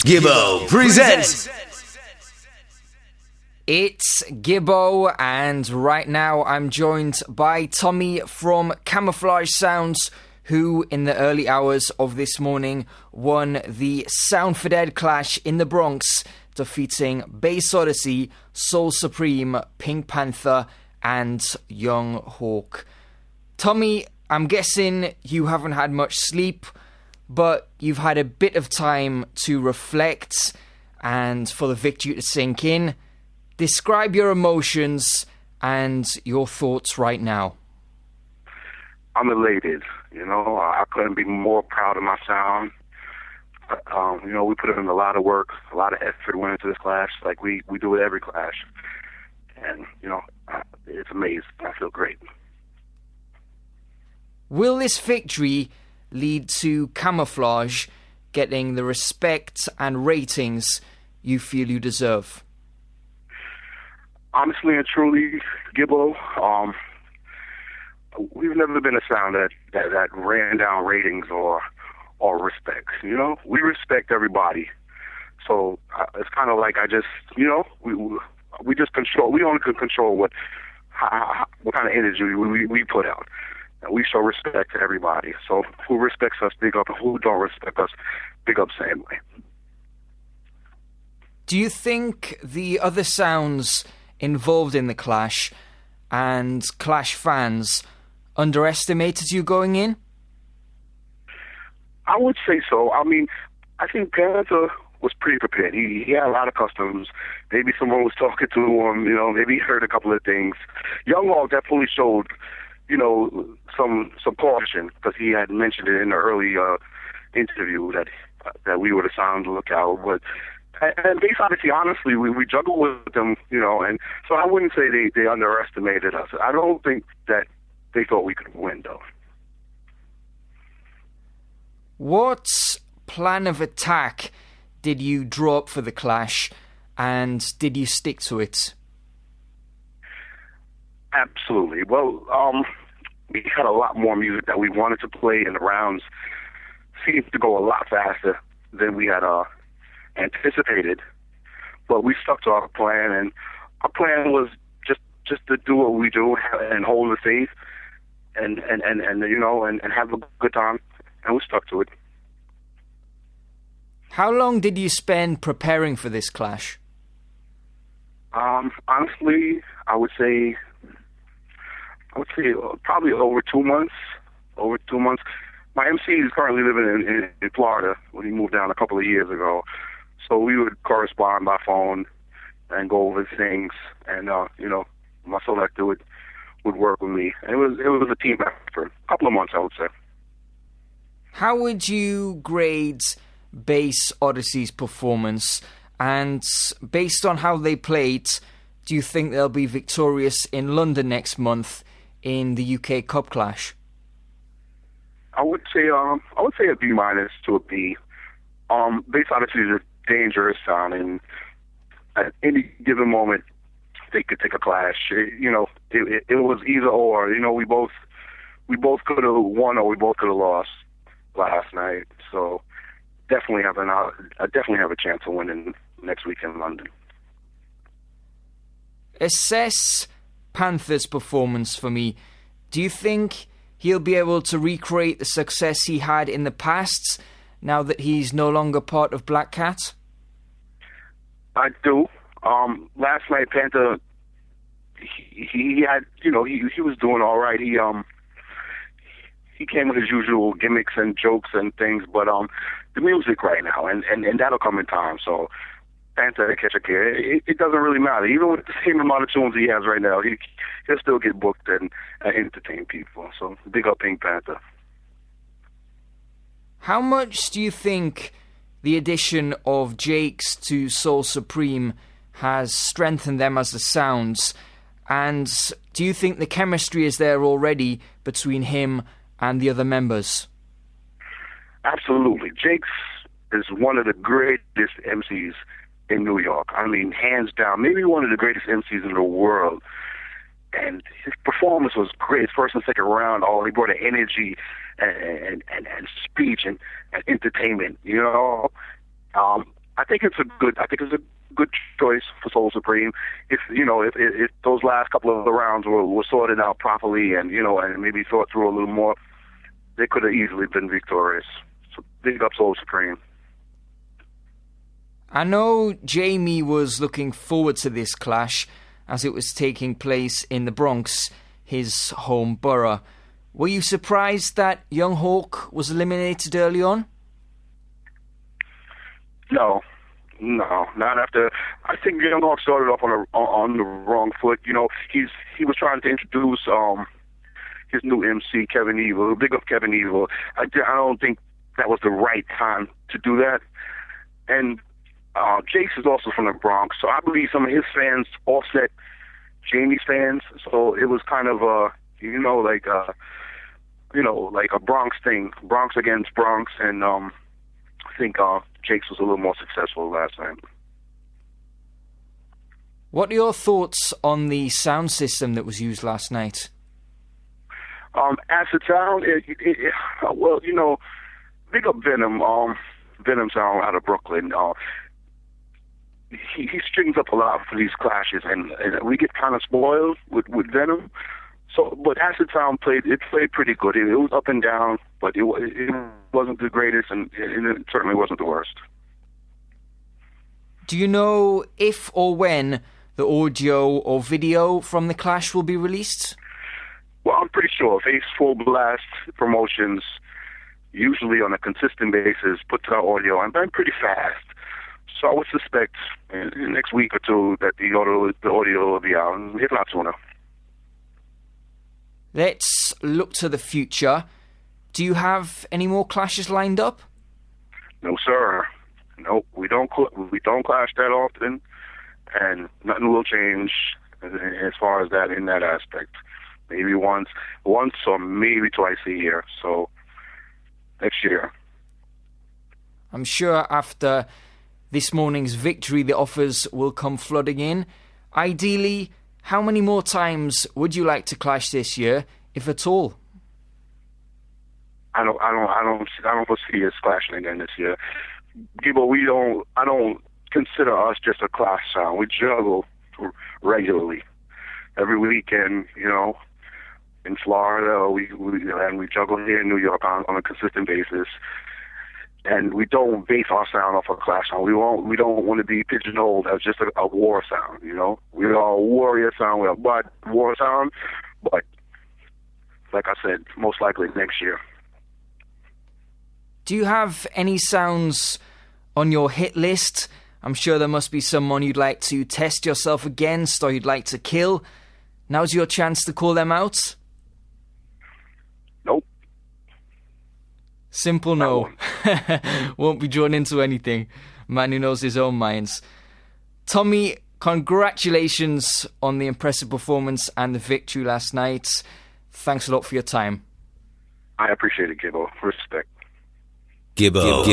Gibbo presents. It's Gibbo, and right now I'm joined by Tommy from Camouflage Sounds, who in the early hours of this morning won the Sound for Dead clash in the Bronx, defeating Bass Odyssey, Soul Supreme, Pink Panther and Young Hawk. Tommy, I'm guessing you haven't had much sleep, but you've had a bit of time to reflect and for the victory to sink in. Describe your emotions and your thoughts right now. I'm elated. I couldn't be more proud of my sound. We put in a lot of work, a lot of effort went into this clash, like we do with every clash. And, it's amazing. I feel great. Will this victory lead to Camouflage getting the respect and ratings you feel you deserve? Honestly and truly, Gibbo, we've never been a sound that ran down ratings or respect. We respect everybody. So it's kind of like we just control. We only can control what kind of energy we put out. And we show respect to everybody. So who respects us, big up, and who don't respect us, big up same way. Do you think the other sounds involved in the clash and clash fans underestimated you going in? I would say so. I think Panther was pretty prepared. He had a lot of customs. Maybe someone was talking to him, maybe he heard a couple of things. Young Hawk definitely showed, some caution, because he had mentioned it in the early interview that we were the sound to look out. But and Bass Odyssey, honestly, we juggled with them, and so I wouldn't say they underestimated us. I don't think that they thought we could win, though. What plan of attack did you draw up for the clash, and did you stick to it? Absolutely. Well, we had a lot more music that we wanted to play, and the rounds seemed to go a lot faster than we had anticipated. But we stuck to our plan, and our plan was just to do what we do and hold the faith, and have a good time, and we stuck to it. How long did you spend preparing for this clash? Honestly, I would say probably over 2 months. Over 2 months. My MC is currently living in Florida when he moved down a couple of years ago. So we would correspond by phone and go over things, and my selector would work with me. And it was a team effort. A couple of months, I would say. How would you grade Bass Odyssey's performance? And based on how they played, do you think they'll be victorious in London next month in the UK Cup Clash? I would say a B- to a B. Bass Odyssey is a dangerous sound, and at any given moment they could take a clash. It was either or. We both could have won or we both could have lost last night. So I definitely have a chance to win in next week in London. Assess Panther's performance for me. Do you think he'll be able to recreate the success he had in the past now that he's no longer part of Black Cat? I do. Last night, Panther, he had, he was doing all right. He came with his usual gimmicks and jokes and things, but the music right now, and that'll come in time. So Panther, catch a kid. It doesn't really matter. Even with the same amount of tunes he has right now, he'll still get booked and entertain people. So big up Pink Panther. How much do you think the addition of Jakes to Soul Supreme has strengthened them as the sounds? And do you think the chemistry is there already between him and the other members? Absolutely. Jakes is one of the greatest MCs in New York. Hands down, maybe one of the greatest MCs in the world. And his performance was great. His first and second round, he brought an energy and speech and entertainment. I I think it's a good choice for Soul Supreme. If those last couple of the rounds were sorted out properly and maybe thought through a little more, they could have easily been victorious. So big up Soul Supreme. I know Jamie was looking forward to this clash as it was taking place in the Bronx, his home borough. Were you surprised that Young Hawk was eliminated early on? No, not after. I think Young Hawk started off on the wrong foot. He was trying to introduce his new MC, Kevin Evil. Big up Kevin Evil. I don't think that was the right time to do that. And Jace is also from the Bronx, so I believe some of his fans offset Jamie's fans. So it was kind of like a Bronx thing, Bronx against Bronx, and I think Jake's was a little more successful last time. What are your thoughts on the sound system that was used last night? Acid sound, big up Venom. Venom sound out of Brooklyn. He strings up a lot for these clashes, and we get kind of spoiled with Venom. So, but Acid Sound played pretty good. It was up and down, but it wasn't the greatest, and it certainly wasn't the worst. Do you know if or when the audio or video from the clash will be released? Well, I'm pretty sure Face Full Blast Promotions, usually on a consistent basis, puts out audio, and I'm pretty fast. So I would suspect in the next week or two that the audio will be out, and hit a lot sooner. Let's look to the future. Do you have any more clashes lined up? No, sir. Nope. We don't clash that often, and nothing will change as far as that in that aspect. Maybe once or maybe twice a year. So next year. I'm sure after this morning's victory, the offers will come flooding in. Ideally, how many more times would you like to clash this year, if at all? I don't foresee us clashing again this year. Gibbo, I don't consider us just a clash sound. We juggle regularly every weekend. In Florida, we juggle here in New York on a consistent basis. And we don't base our sound off a clash sound. We don't want to be pigeonholed as just a war sound. We are a warrior sound. We're a war sound. But like I said, most likely next year. Do you have any sounds on your hit list? I'm sure there must be someone you'd like to test yourself against or you'd like to kill. Now's your chance to call them out. Nope. Simple no. Won't be drawn into anything. Man who knows his own minds. Tommy, congratulations on the impressive performance and the victory last night. Thanks a lot for your time. I appreciate it, Gibbo. Respect. Gibbo.